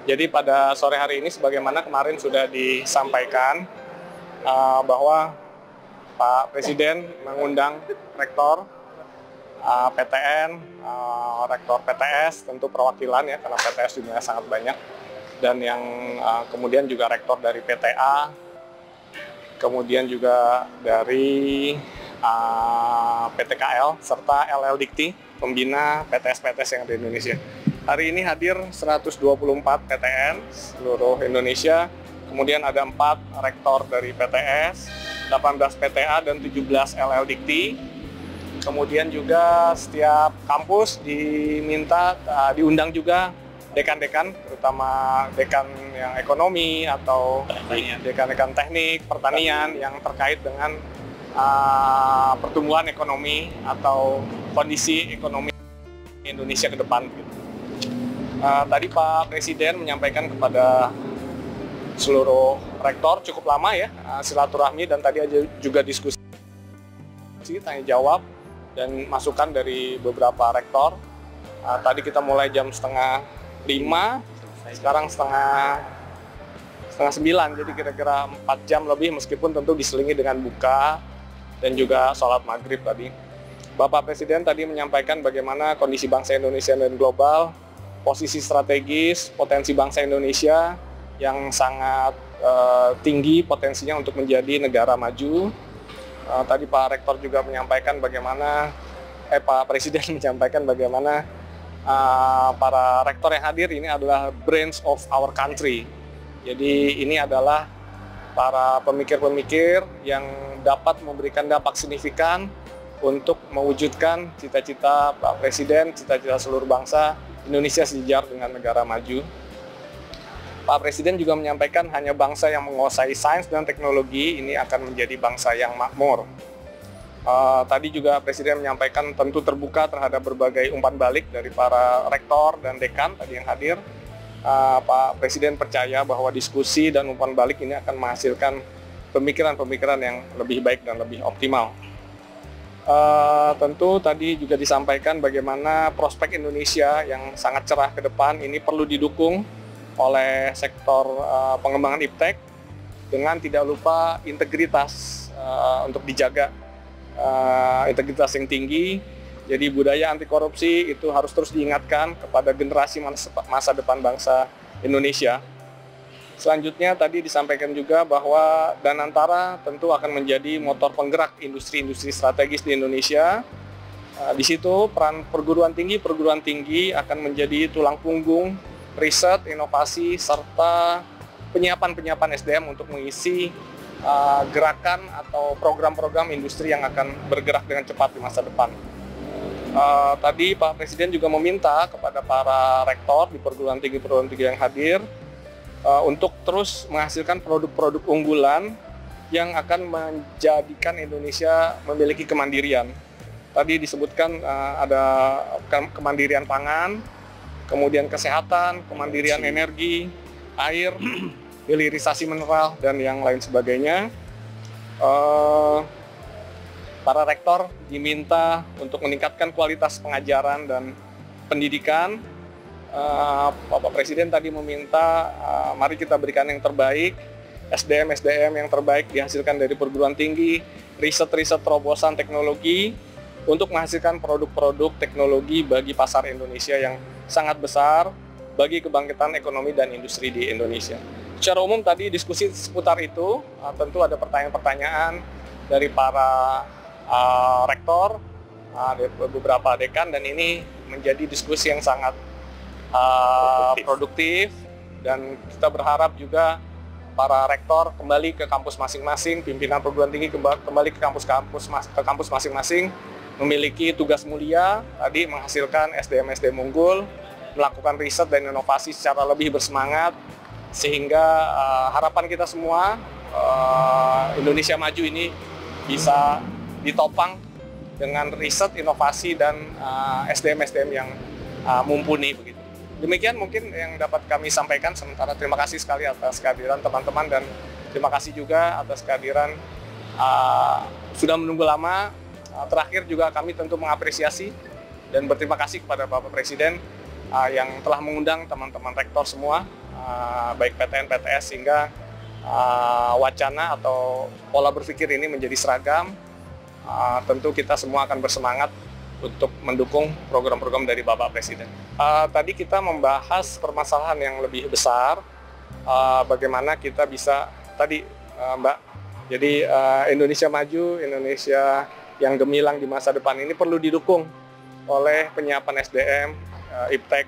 Jadi pada sore hari ini sebagaimana kemarin sudah disampaikan bahwa Pak Presiden mengundang rektor PTN, rektor PTS, tentu perwakilan ya karena PTS jumlahnya sangat banyak, dan yang kemudian juga rektor dari PTA, kemudian juga dari PTKL serta LL Dikti, pembina PTS-PTS yang ada di Indonesia. Hari ini hadir 124 PTN seluruh Indonesia, kemudian ada 4 rektor dari PTS, 18 PTA dan 17 LL Dikti. Kemudian juga setiap kampus diundang juga dekan-dekan, terutama dekan yang ekonomi atau dekan-dekan teknik, pertanian yang terkait dengan pertumbuhan ekonomi atau kondisi ekonomi Indonesia ke depan. Tadi Pak Presiden menyampaikan kepada seluruh rektor cukup lama ya silaturahmi, dan tadi juga diskusi tanya jawab dan masukan dari beberapa rektor. Tadi kita mulai jam 4:30, sekarang setengah 9, jadi kira-kira 4 jam lebih, meskipun tentu diselingi dengan buka dan juga sholat maghrib tadi. Bapak Presiden tadi menyampaikan bagaimana kondisi bangsa Indonesia dan global, posisi strategis, potensi bangsa Indonesia yang sangat tinggi potensinya untuk menjadi negara maju. Tadi Pak Rektor juga menyampaikan bagaimana, Pak Presiden menyampaikan bagaimana para rektor yang hadir ini adalah brains of our country. Jadi ini adalah para pemikir-pemikir yang dapat memberikan dampak signifikan untuk mewujudkan cita-cita Pak Presiden, cita-cita seluruh bangsa Indonesia sejajar dengan negara maju. Pak Presiden juga menyampaikan hanya bangsa yang menguasai sains dan teknologi ini akan menjadi bangsa yang makmur. Tadi juga Presiden menyampaikan tentu terbuka terhadap berbagai umpan balik dari para rektor dan dekan tadi yang hadir. Pak Presiden percaya bahwa diskusi dan umpan balik ini akan menghasilkan pemikiran-pemikiran yang lebih baik dan lebih optimal. Tentu tadi juga disampaikan bagaimana prospek Indonesia yang sangat cerah ke depan ini perlu didukung oleh sektor pengembangan iptek dengan tidak lupa integritas untuk dijaga, integritas yang tinggi. Jadi budaya anti korupsi itu harus terus diingatkan kepada generasi masa depan bangsa Indonesia. Selanjutnya tadi disampaikan juga bahwa Danantara tentu akan menjadi motor penggerak industri-industri strategis di Indonesia. Di situ peran perguruan tinggi akan menjadi tulang punggung riset, inovasi, serta penyiapan SDM untuk mengisi gerakan atau program-program industri yang akan bergerak dengan cepat di masa depan. Tadi Pak Presiden juga meminta kepada para rektor di perguruan tinggi yang hadir untuk terus menghasilkan produk-produk unggulan yang akan menjadikan Indonesia memiliki kemandirian. Tadi disebutkan ada kemandirian pangan, kemudian kesehatan, kemandirian energi, air, hilirisasi mineral, dan yang lain sebagainya. Para rektor diminta untuk meningkatkan kualitas pengajaran dan pendidikan. Bapak Presiden tadi meminta mari kita berikan yang terbaik, SDM yang terbaik dihasilkan dari perguruan tinggi, riset terobosan teknologi untuk menghasilkan produk-produk teknologi bagi pasar Indonesia yang sangat besar bagi kebangkitan ekonomi dan industri di Indonesia. Secara umum tadi diskusi seputar itu, tentu ada pertanyaan-pertanyaan dari para rektor, beberapa dekan, dan ini menjadi diskusi yang sangat produktif, dan kita berharap juga para rektor kembali ke kampus masing-masing, pimpinan perguruan tinggi kembali ke kampus masing-masing, memiliki tugas mulia tadi menghasilkan SDM unggul, melakukan riset dan inovasi secara lebih bersemangat, sehingga harapan kita semua Indonesia maju ini bisa ditopang dengan riset, inovasi, dan SDM yang mumpuni begitu. Demikian mungkin yang dapat kami sampaikan sementara. Terima kasih sekali atas kehadiran teman-teman, dan terima kasih juga atas kehadiran sudah menunggu lama. Terakhir juga kami tentu mengapresiasi dan berterima kasih kepada Bapak Presiden yang telah mengundang teman-teman rektor semua, baik PTN, PTS, sehingga wacana atau pola berpikir ini menjadi seragam. Tentu kita semua akan bersemangat untuk mendukung program-program dari Bapak Presiden. Tadi kita membahas permasalahan yang lebih besar, bagaimana kita bisa, tadi Mbak, jadi Indonesia maju, Indonesia yang gemilang di masa depan ini perlu didukung oleh penyiapan SDM, iptek,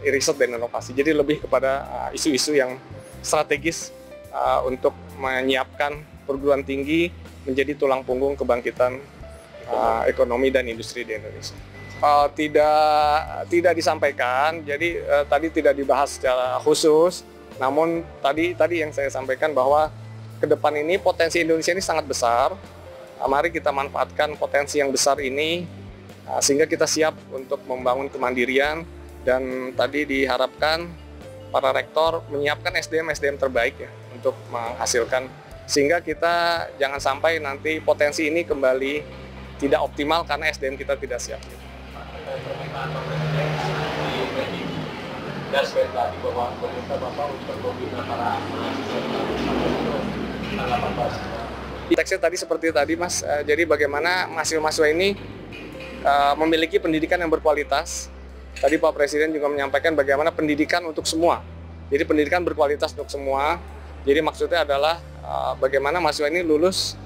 riset dan inovasi. Jadi lebih kepada isu-isu yang strategis untuk menyiapkan perguruan tinggi menjadi tulang punggung kebangkitan ekonomi dan industri di Indonesia. Tidak disampaikan, jadi tadi tidak dibahas secara khusus, namun tadi yang saya sampaikan bahwa ke depan ini potensi Indonesia ini sangat besar. Mari kita manfaatkan potensi yang besar ini sehingga kita siap untuk membangun kemandirian, dan tadi diharapkan para rektor menyiapkan SDM terbaik ya untuk menghasilkan, sehingga kita jangan sampai nanti potensi ini kembali tidak optimal karena SDM kita tidak siap. Teksnya tadi seperti tadi Mas, jadi bagaimana mahasiswa ini memiliki pendidikan yang berkualitas. Tadi Pak Presiden juga menyampaikan bagaimana pendidikan untuk semua. Jadi pendidikan berkualitas untuk semua. Jadi maksudnya adalah bagaimana mahasiswa ini lulus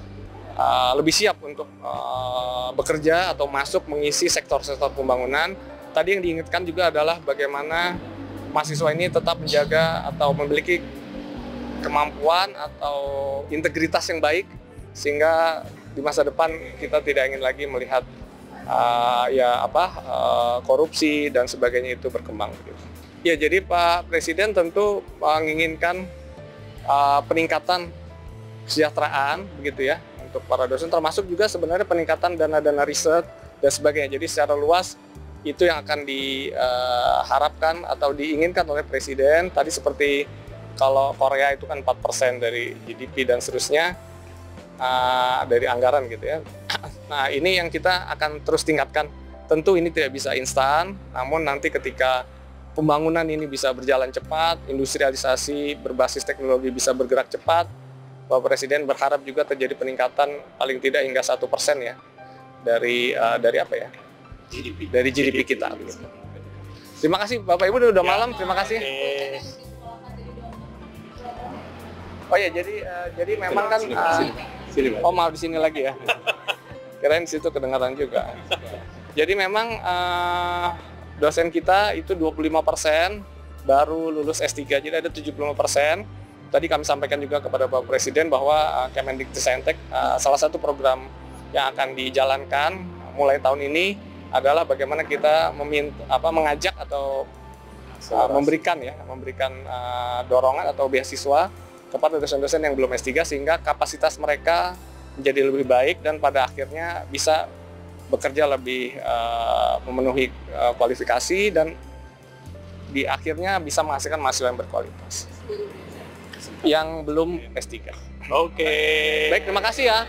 lebih siap untuk bekerja atau masuk mengisi sektor-sektor pembangunan. Tadi yang diingatkan juga adalah bagaimana mahasiswa ini tetap menjaga atau memiliki kemampuan atau integritas yang baik, sehingga di masa depan kita tidak ingin lagi melihat korupsi dan sebagainya itu berkembang. Ya, jadi Pak Presiden tentu menginginkan peningkatan kesejahteraan begitu ya untuk para dosen, termasuk juga sebenarnya peningkatan dana-dana riset dan sebagainya. Jadi secara luas itu yang akan diharapkan atau diinginkan oleh Presiden. Tadi seperti kalau Korea itu kan 4% dari GDP dan seterusnya dari anggaran gitu ya. Nah, ini yang kita akan terus tingkatkan. Tentu ini tidak bisa instan, namun nanti ketika pembangunan ini bisa berjalan cepat, industrialisasi berbasis teknologi bisa bergerak cepat, Bapak Presiden berharap juga terjadi peningkatan paling tidak hingga 1% ya dari apa ya? GDP. Dari GDP kita. Terima kasih Bapak Ibu, udah malam. Terima kasih. Oh ya, jadi memang kan oh maaf di sini lagi ya. Kirain situ kedengaran juga. Jadi memang dosen kita itu 25% baru lulus S3, jadi ada 75%. Tadi kami sampaikan juga kepada Bapak Presiden bahwa Kemendikbudristek salah satu program yang akan dijalankan mulai tahun ini adalah bagaimana kita mengajak atau memberikan dorongan atau beasiswa kepada dosen-dosen yang belum S3 sehingga kapasitas mereka menjadi lebih baik dan pada akhirnya bisa bekerja lebih memenuhi kualifikasi dan di akhirnya bisa menghasilkan mahasiswa yang berkualitas yang belum S3. Oke. Baik, terima kasih ya.